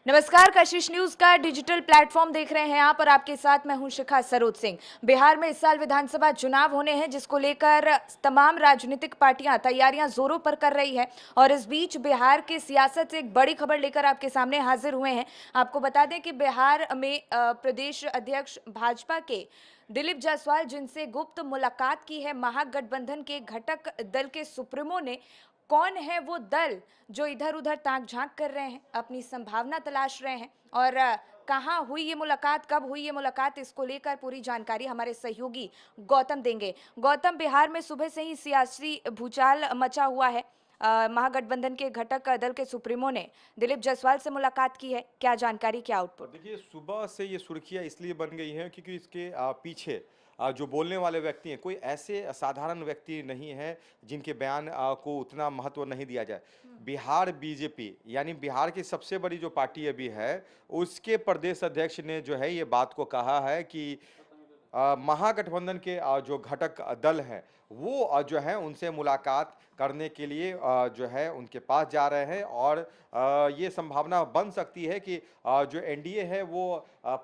नमस्कार, कशिश न्यूज का digital platform देख रहे हैं आप और आपके साथ मैं हूं शिखा सरोज सिंह। बिहार में इस साल विधानसभा चुनाव होने हैं, जिसको लेकर तमाम राजनीतिक पार्टियां तैयारियां जोरों पर कर रही है। और इस बीच बिहार की सियासत से एक बड़ी खबर लेकर आपके सामने हाजिर हुए हैं। आपको बता दें कि बिहार में प्रदेश अध्यक्ष भाजपा के दिलीप जायसवाल, जिनसे गुप्त मुलाकात की है महागठबंधन के घटक दल के सुप्रीमो ने। कौन है वो दल जो इधर उधर ताक झांक कर रहे हैं, अपनी संभावना तलाश रहे हैं, और कहाँ हुई ये मुलाकात, कब हुई ये मुलाकात, इसको लेकर पूरी जानकारी हमारे सहयोगी गौतम देंगे। गौतम, बिहार में सुबह से ही सियासी भूचाल मचा हुआ है। महागठबंधन के घटक दल के सुप्रीमो ने दिलीप जायसवाल से मुलाकात की है, क्या जानकारी, क्या और आउटपुट? देखिए, सुबह से ये सुर्खियाँ इसलिए बन गई हैं क्योंकि इसके पीछे जो बोलने वाले व्यक्ति हैं, कोई ऐसे साधारण व्यक्ति नहीं है जिनके बयान को उतना महत्व नहीं दिया जाए। बिहार बीजेपी यानी बिहार की सबसे बड़ी जो पार्टी अभी है, उसके प्रदेश अध्यक्ष ने जो है ये बात को कहा है कि महागठबंधन के जो घटक दल हैं वो जो है उनसे मुलाकात करने के लिए जो है उनके पास जा रहे हैं। और ये संभावना बन सकती है कि जो एनडीए है वो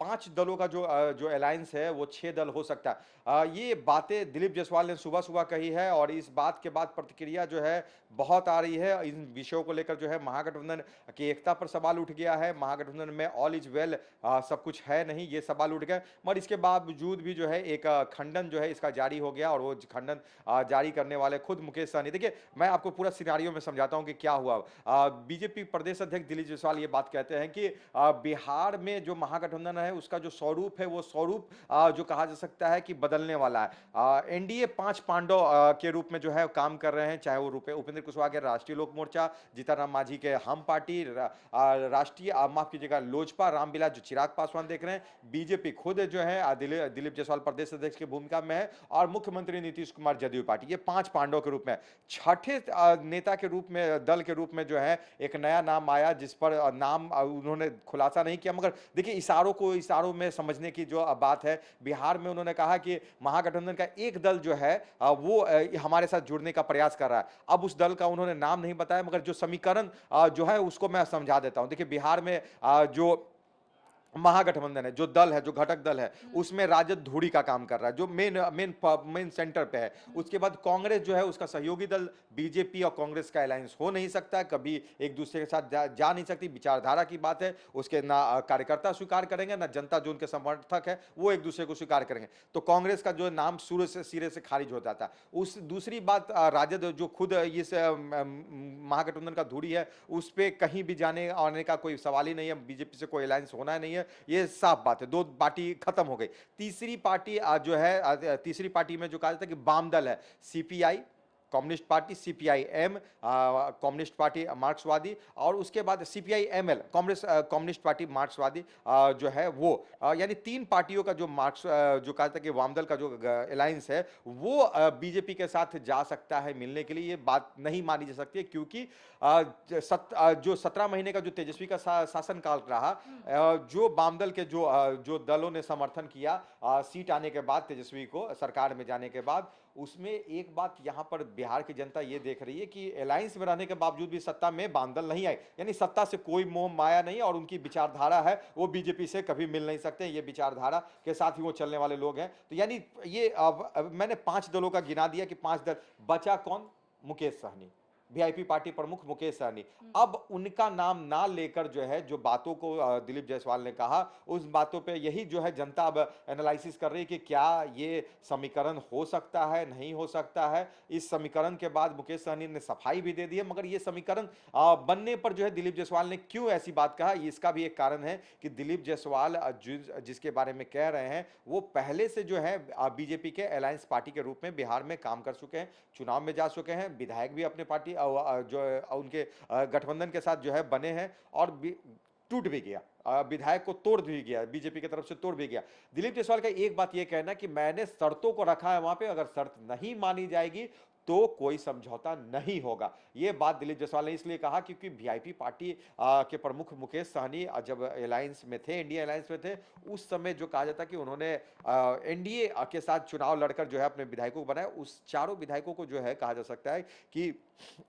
5 दलों का जो अलायंस है वो 6 दल हो सकता है। ये बातें दिलीप जायसवाल ने सुबह सुबह कही है और इस बात के बाद प्रतिक्रिया जो है बहुत आ रही है। इन विषयों को लेकर जो है महागठबंधन की एकता पर सवाल उठ गया है। महागठबंधन में ऑल इज वेल सब कुछ है नहीं, ये सवाल उठ गए। मगर इसके बावजूद भी जो है एक खंडन जो है इसका जारी हो गया और वो खंडन जारी करने वाले खुद मुकेश सहनी। देखिए, मैं आपको पूरा सिनारियो में समझाता हूं कि क्या हुआ। बीजेपी प्रदेश अध्यक्ष दिलीप जायसवाल ये बात कहते हैं कि बिहार में जो महागठबंधन है उसका जो स्वरूप है वो स्वरूप जो कहा जा सकता है कि बदलने वाला है। एनडीए 5 पांडव के रूप में जो है काम कर रहे हैं, चाहे वो उपेंद्र कुशवाहा के राष्ट्रीय लोक मोर्चा, जीतन राम मांझी के हम पार्टी, राष्ट्रीय माफ कीजिएगा लोजपा, रामविलास जो चिराग पासवान देख रहे हैं, बीजेपी खुद जो है दिलीप जायसवाल प्रदेश अध्यक्ष की भूमिका में है, और मुख्यमंत्री नीतीश कुमार जदयू पार्टी। ये 5 पांडव के रूप में छठे नेता के रूप में, दल के रूप में जो है एक नया नाम आया, जिस पर नाम उन्होंने खुलासा नहीं किया। मगर देखिए, इशारों में समझने की जो बात है, बिहार में उन्होंने कहा कि महागठबंधन का एक दल जो है वो हमारे साथ जुड़ने का प्रयास कर रहा है। अब उस दल का उन्होंने नाम नहीं बताया, मगर जो समीकरण जो है उसको मैं समझा देता हूं। देखिए, बिहार में जो महागठबंधन है, जो दल है, जो घटक दल है, उसमें राजद धुरी का काम कर रहा है, जो मेन सेंटर पे है। उसके बाद कांग्रेस जो है उसका सहयोगी दल, बीजेपी और कांग्रेस का अलायंस हो नहीं सकता, कभी एक दूसरे के साथ जा नहीं सकती। विचारधारा की बात है, उसके ना कार्यकर्ता स्वीकार करेंगे, ना जनता जो उनके समर्थक है वो एक दूसरे को स्वीकार करेंगे। तो कांग्रेस का जो नाम शुरू से सिरे से खारिज हो जाता है। उस दूसरी बात, राजद जो खुद इस महागठबंधन का धुरी है, उस पर कहीं भी जाने आने का कोई सवाल ही नहीं है। बीजेपी से कोई अलायंस होना नहीं है, ये साफ बात है। दो पार्टी खत्म हो गई। तीसरी पार्टी जो है, तीसरी पार्टी में जो कहा जाता है कि वाम दल है, CPI communist party, CPI-M communist party मार्क्सवादी, और उसके बाद सीपीआई-एमएल कम्युनिस्ट पार्टी मार्क्सवादी जो है वो, यानी 3 पार्टियों का जो जो कहा जाता है कि वामदल का जो अलायंस है वो बीजेपी के साथ जा सकता है मिलने के लिए। ये बात नहीं मानी जा सकती है क्योंकि जो 17 महीने का जो तेजस्वी का शासन काल रहा, जो वामदल के जो दलों ने समर्थन किया सीट आने के बाद, तेजस्वी को सरकार में जाने के बाद, उसमें एक बात यहां पर बिहार की जनता ये देख रही है कि अलायंस में रहने के बावजूद भी सत्ता में वामदल नहीं आए, यानी सत्ता से कोई मोह माया नहीं, और उनकी विचारधारा है वो बीजेपी से कभी मिल नहीं सकते। ये विचारधारा के साथ ही वो चलने वाले लोग हैं। तो यानी ये अब मैंने 5 दलों का गिना दिया कि 5 दल, बचा कौन? मुकेश सहनी, वीआईपी पार्टी प्रमुख मुकेश सहनी। अब उनका नाम ना लेकर जो है, जो बातों को दिलीप जायसवाल ने कहा, उस बातों पे यही जो है जनता अब एनालिसिस कर रही है कि क्या ये समीकरण हो सकता है, नहीं हो सकता है। इस समीकरण के बाद मुकेश सहनी ने सफाई भी दे दी है, मगर ये समीकरण बनने पर जो है दिलीप जायसवाल ने क्यों ऐसी बात कहा, इसका भी एक कारण है कि दिलीप जायसवाल जिसके बारे में कह रहे हैं वो पहले से जो है बीजेपी के अलायंस पार्टी के रूप में बिहार में काम कर चुके हैं, चुनाव में जा चुके हैं, विधायक भी अपने पार्टी जो उनके गठबंधन के साथ जो है बने हैं, और टूट भी गया, विधायक को तोड़ भी गया, बीजेपी की तरफ से तोड़ भी गया। दिलीप जायसवाल का एक बात यह कहना कि मैंने शर्तों को रखा है वहां पे, अगर शर्त नहीं मानी जाएगी तो कोई समझौता नहीं होगा। यह बात दिलीप जायसवाल ने इसलिए कहा क्योंकि वीआईपी पार्टी के प्रमुख मुकेश सहनी जब अलायंस में थे, एनडीए अलायंस में थे, उस समय जो कहा जाता कि उन्होंने एनडीए के साथ चुनाव लड़कर जो है अपने विधायकों को बनाया। उस चारों विधायकों को जो है कहा जा सकता है कि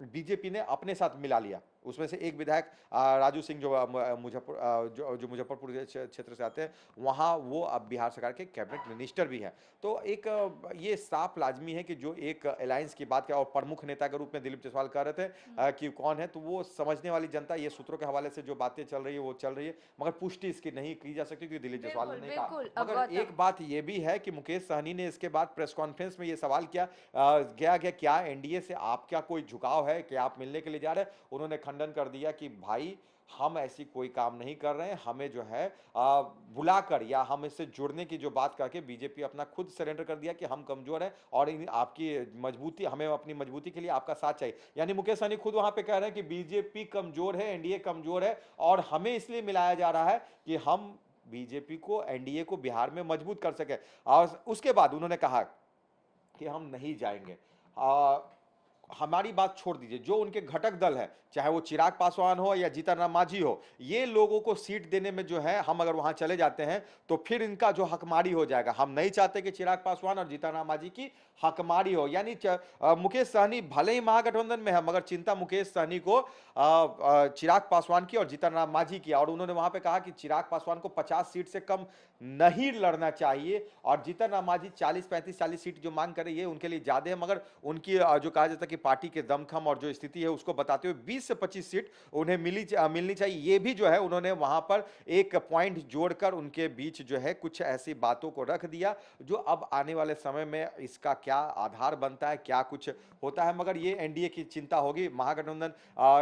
बीजेपी ने अपने साथ मिला लिया। उसमें से एक विधायक राजू सिंह जो जो मुजफ्फरपुर क्षेत्र से आते हैं, वहाँ वो अब बिहार सरकार के कैबिनेट मिनिस्टर भी हैं। तो एक ये साफ लाजमी है कि जो एक अलायंस की बात किया और प्रमुख नेता के रूप में दिलीप जायसवाल कह रहे थे कि कौन है, तो वो समझने वाली जनता ये सूत्रों के हवाले से जो बातें चल रही है वो चल रही है, मगर पुष्टि इसकी नहीं की जा सकती क्योंकि दिलीप जायसवाल ने बिल्कुल नहीं कहा। बिल्कुल मगर गौतम। एक बात ये भी है कि मुकेश सहनी ने इसके बाद प्रेस कॉन्फ्रेंस में ये सवाल किया गया कि क्या एनडीए से आपका कोई झुकाव है, कि आप मिलने के लिए जा रहे हैं? उन्होंने खंडन कर दिया कि भाई हम ऐसी कोई काम नहीं कर रहे हैं, हमें जो है बुलाकर या हम इससे जुड़ने की जो बात करके बीजेपी अपना खुद सरेंडर कर दिया कि हम कमजोर हैं और आपकी मजबूती, हमें अपनी मजबूती के लिए आपका साथ चाहिए। यानी मुकेश सहनी खुद वहां पे कह रहे हैं कि बीजेपी कमजोर है, एनडीए कमजोर है और हमें इसलिए मिलाया जा रहा है कि हम बीजेपी को, एनडीए को बिहार में मजबूत कर सके। और उसके बाद उन्होंने कहा कि हम नहीं जाएंगे। हमारी बात छोड़ दीजिए, जो उनके घटक दल है, चाहे वो चिराग पासवान हो या जीतन राम मांझी हो, ये लोगों को सीट देने में जो है, हम अगर वहां चले जाते हैं तो फिर इनका जो हकमारी हो जाएगा। हम नहीं चाहते कि चिराग पासवान और जीतन राम मांझी की हकमारी हो। यानी मुकेश सहनी भले ही महागठबंधन में है, मगर चिंता मुकेश सहनी को चिराग पासवान की और जीतन राम मांझी की। और उन्होंने वहां पे कहा कि चिराग पासवान को 50 सीट से कम नहीं लड़ना चाहिए और जीतन राम मांझी 40, 35, 40 सीट जो मांग करे ये उनके लिए ज्यादा है, मगर उनकी जो कहा जाता है कि पार्टी के दमखम और जो स्थिति है उसको बताते हुए 20 से 25 सीट उन्हें मिलनी चाहिए। ये भी जो है उन्होंने वहां पर एक पॉइंट जोड़कर उनके बीच जो है कुछ ऐसी बातों को रख दिया जो अब आने वाले समय में इसका क्या आधार बनता है, क्या कुछ होता है। मगर ये एनडीए की चिंता होगी, महागठबंधन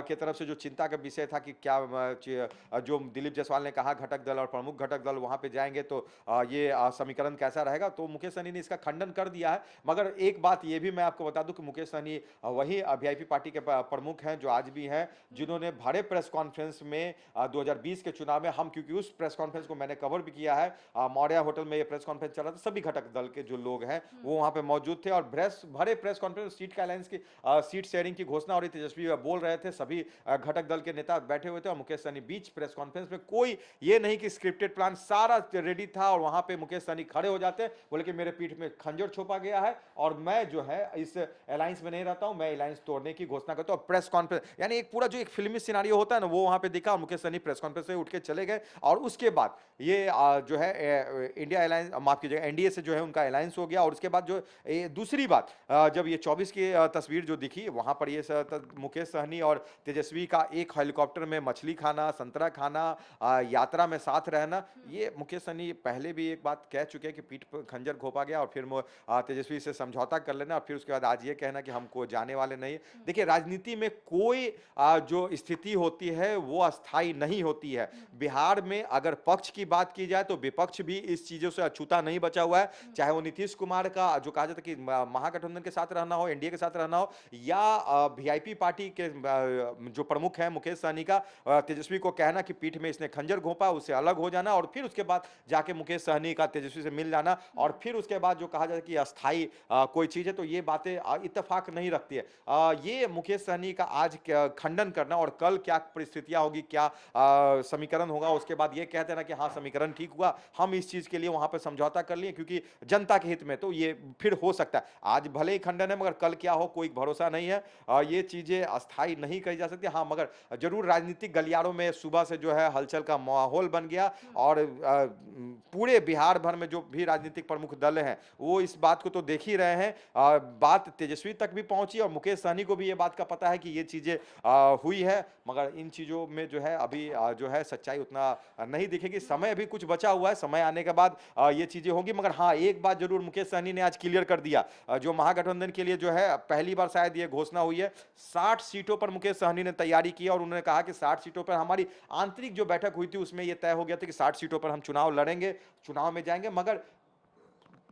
की तरफ से जो चिंता का विषय था कि क्या जो दिलीप जायसवाल ने कहा घटक दल और प्रमुख घटक दल वहां पे जाएंगे तो ये समीकरण कैसा रहेगा, तो मुकेश सहनी ने इसका खंडन कर दिया है। मगर एक बात ये भी मैं आपको बता दूं कि मुकेश सहनी वही वीआईपी पार्टी के प्रमुख हैं जो आज भी हैं, जिन्होंने बड़े प्रेस कॉन्फ्रेंस में 2020 के चुनाव में, हम क्योंकि उस प्रेस कॉन्फ्रेंस को मैंने कवर भी किया है, मौर्या होटल में ये प्रेस कॉन्फ्रेंस चला था, सभी घटक दल के जो लोग हैं वो वहां पे मौजूद थे और भरे प्रेस कॉन्फ्रेंस सीट का अलायंस की सीट शेयरिंग की घोषणा और तेजस्वी बोल रहे थे, सभी घटक दल के नेता बैठे हुए थे और मुकेश सहनी बीच प्रेस कॉन्फ्रेंस में, कोई ये नहीं कि स्क्रिप्टेड प्लान, सारा रेडी था और वहां पे मुकेश सहनी खड़े हो जाते बोले कि मेरे पीठ में खंजर छोपा गया है और मैं जो है इस अलायंस में नहीं रहता हूं, मैं अलायंस तोड़ने की घोषणा करता हूं। प्रेस कॉन्फ्रेंस यानी एक पूरा जो एक फिल्मी सिनारियो होता है ना, वो वहां पे दिखा और मुकेश सहनी प्रेस कॉन्फ्रेंस से उठ के चले गए और उसके बाद ये जो है इंडिया अलायंस, माफ कीजिएगा, एनडीए से जो है उनका अलायंस हो गया। और उसके बाद जो दूसरी बात, जब ये 24 की तस्वीर जो दिखी वहां पर ये मुकेश सहनी और तेजस्वी का एक हेलीकॉप्टर में मछली खाना, संतरा खाना, यात्रा में साथ रहना, ये मुकेश सहनी पहले भी एक बात कह चुके हैं कि पीठ पर खंजर घोपा गया और फिर तेजस्वी से समझौता कर लेना और फिर उसके बाद आज ये कहना कि हमको जाने वाले नहीं। देखिए राजनीति में कोई जो स्थिति होती है वो अस्थाई नहीं होती है। बिहार में अगर पक्ष की बात की जाए तो विपक्ष भी इस चीजों से अछूता नहीं बचा हुआ है, चाहे वो नीतीश कुमार का जो कहा जाता है कि महागठबंधन के साथ रहना हो, एनडीए के साथ रहना हो, या वीआईपी पार्टी के जो प्रमुख है मुकेश सहनी का तेजस्वी को कहना कि पीठ में इसने खंजर घोंपा, उससे अलग हो जाना और फिर उसके बाद जाके मुकेश सहनी का तेजस्वी से मिल जाना और फिर उसके बाद जो कहा जाता है कि अस्थाई कोई चीज है, तो ये बातें इत्तेफाक नहीं रखती है। ये मुकेश सहनी का आज खंडन करना और कल क्या परिस्थितियां होगी, क्या समीकरण होगा, उसके बाद ये कहते ना कि हाँ समीकरण ठीक हुआ, हम इस चीज के लिए वहां पर समझौता कर लिए क्योंकि जनता के हित में, तो ये फिर हो सकता है। आज भले ही खंडन है मगर कल क्या हो कोई भरोसा नहीं है। ये चीजें अस्थाई नहीं कही जा सकती। हाँ मगर जरूर राजनीतिक गलियारों में सुबह से जो है हलचल का माहौल बन गया और पूरे बिहार भर में जो भी राजनीतिक प्रमुख दल हैं वो इस बात को तो देख ही रहे हैं। बात तेजस्वी तक भी पहुंची और मुकेश सहनी को भी ये बात का पता है कि ये चीजें हुई है, मगर इन चीजों में जो है अभी जो है सच्चाई उतना नहीं दिखेगी। समय अभी कुछ बचा हुआ है, समय आने के बाद ये चीजें होंगी। मगर हाँ एक बात जरूर मुकेश सहनी ने आज क्लियर कर दिया, जो महागठबंधन के लिए जो है पहली बार शायद ये घोषणा हुई है, 60 सीटों पर मुकेश सहनी ने तैयारी की और उन्होंने कहा कि 60 सीटों पर हमारी आंतरिक जो बैठक हुई थी उसमें यह तय हो गया था कि 60 सीटों पर हम चुनाव लड़ेंगे, चुनाव में जाएंगे, मगर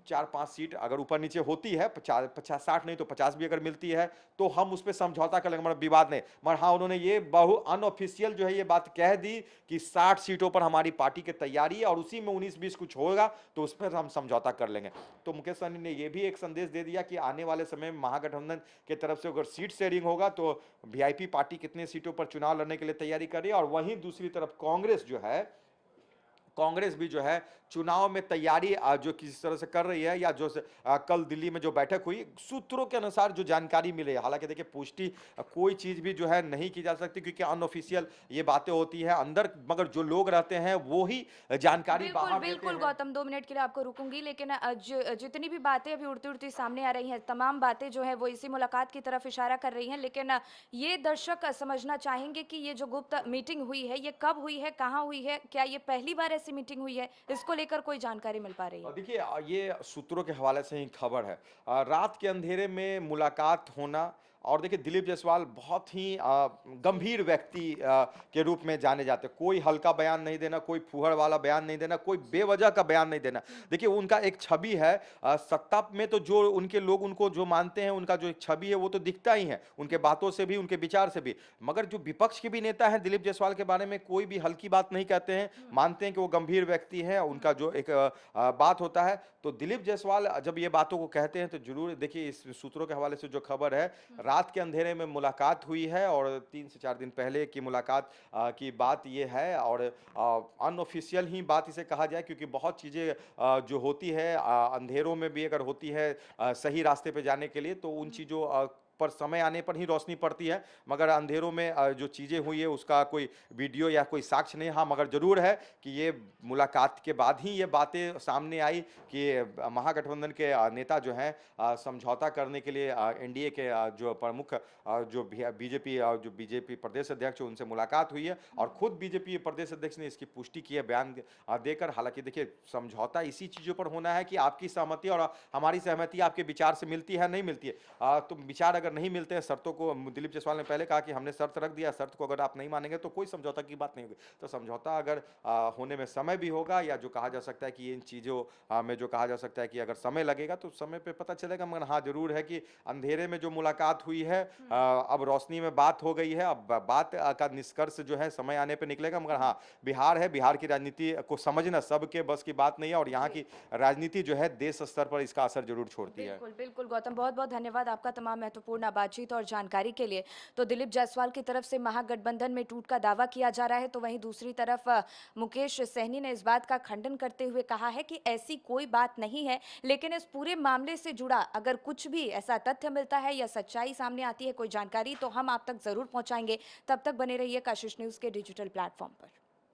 4-5 सीट अगर ऊपर नीचे होती है, 50 60 नहीं तो 50 भी अगर मिलती है तो हम उस पर समझौता कर लेंगे, मतलब विवाद नहीं। मगर हाँ उन्होंने ये बहु अनऑफिशियल जो है ये बात कह दी कि 60 सीटों पर हमारी पार्टी की तैयारी है और उसी में 19-20 कुछ होगा तो उस पर हम समझौता कर लेंगे। तो मुकेश सहनी ने यह भी एक संदेश दे दिया कि आने वाले समय में महागठबंधन की तरफ से अगर सीट शेयरिंग होगा तो वीआईपी पार्टी कितने सीटों पर चुनाव लड़ने के लिए तैयारी कर रही है और वहीं दूसरी तरफ कांग्रेस जो है, कांग्रेस भी जो है चुनाव में तैयारी जो किस तरह से कर रही है, या जो कल दिल्ली में जो बैठक हुई, सूत्रों के अनुसार जो जानकारी मिली है, हालांकि देखिए पुष्टि कोई चीज भी जो है नहीं की जा सकती, क्योंकि अनऑफिशियल ये बातें होती है अंदर, मगर जो लोग रहते हैं वो ही जानकारी बिल्कुल, बाहर देते बिल्कुल हैं। गौतम, 2 मिनट के लिए आपको रुकूँगी, लेकिन जितनी भी बातें अभी उड़ती-उड़ती सामने आ रही हैं, तमाम बातें जो हैं वो इसी मुलाकात की तरफ इशारा कर रही हैं। लेकिन ये दर्शक समझना चाहेंगे कि ये जो गुप्त मीटिंग हुई है, ये कब हुई है, कहाँ हुई है? क्या ये पहली बार ऐसी मीटिंग हुई है? इसको लेकर कोई जानकारी मिल पा रही है? देखिए ये सूत्रों के हवाले से ही खबर है। रात के अंधेरे में मुलाकात होना, और देखिए दिलीप जायसवाल बहुत ही गंभीर व्यक्ति के रूप में जाने जाते हैं। कोई हल्का बयान नहीं देना, कोई फूहड़ वाला बयान नहीं देना, कोई बेवजह का बयान नहीं देना। देखिए उनका एक छवि है, सत्ता में तो जो उनके लोग उनको जो मानते हैं, उनका जो एक छवि है वो तो दिखता ही है, उनके बातों से भी, उनके विचार से भी। मगर जो विपक्ष के भी नेता हैं, दिलीप जायसवाल के बारे में कोई भी हल्की बात नहीं कहते हैं, मानते हैं कि वो गंभीर व्यक्ति हैं, उनका जो एक बात होता है। तो दिलीप जायसवाल जब ये बातों को कहते हैं तो जरूर देखिए, इस सूत्रों के हवाले से जो खबर है, रात के अंधेरे में मुलाकात हुई है, और 3 से 4 दिन पहले की मुलाकात की बात ये है, और अनऑफिशियल ही बात इसे कहा जाए, क्योंकि बहुत चीज़ें जो होती है अंधेरों में भी अगर होती है सही रास्ते पे जाने के लिए, तो उन चीज़ों पर समय आने पर ही रोशनी पड़ती है। मगर अंधेरों में जो चीज़ें हुई है उसका कोई वीडियो या कोई साक्ष्य नहीं। हाँ, मगर ज़रूर है कि ये मुलाकात के बाद ही ये बातें सामने आई कि महागठबंधन के नेता जो हैं समझौता करने के लिए एनडीए के जो प्रमुख जो बीजेपी प्रदेश अध्यक्ष, उनसे मुलाकात हुई है, और खुद बीजेपी प्रदेश अध्यक्ष ने इसकी पुष्टि की है बयान देकर। हालांकि देखिए समझौता इसी चीज़ों पर होना है कि आपकी सहमति और हमारी सहमति आपके विचार से मिलती है, नहीं मिलती है। तो विचार अगर नहीं मिलते हैं, शर्तों को, दिलीप जायसवाल ने पहले कहा कि हमने शर्त रख दिया, शर्त को अगर आप नहीं मानेंगे तो कोई समझौता की बात नहीं होगी। तो समझौता अगर होने में समय भी होगा, या जो कहा जा सकता है कि इन चीज़ों में जो कहा जा सकता है कि अगर समय लगेगा तो समय पे पता चलेगा। मगर हाँ, जरूर है कि अंधेरे में जो मुलाकात हुई है, अब रोशनी में बात हो गई है, अब बात का निष्कर्ष जो है समय आने पर निकलेगा। मगर हाँ, बिहार है, बिहार की राजनीति को समझना सबके बस की बात नहीं है, और यहाँ की राजनीति जो है देश स्तर पर इसका असर जरूर छोड़ती है। बिल्कुल, बिल्कुल गौतम, बहुत-बहुत धन्यवाद आपका तमाम महत्वपूर्ण बातचीत और जानकारी के लिए। तो दिलीप जायसवाल की तरफ से महागठबंधन में टूट का दावा किया जा रहा है, तो वहीं दूसरी तरफ मुकेश सहनी ने इस बात का खंडन करते हुए कहा है कि ऐसी कोई बात नहीं है, लेकिन इस पूरे मामले से जुड़ा अगर कुछ भी ऐसा तथ्य मिलता है या सच्चाई सामने आती है, कोई जानकारी, तो हम आप तक ज़रूर पहुँचाएँगे। तब तक बने रहिए कशिश न्यूज़ के डिजिटल प्लेटफ़ॉर्म पर।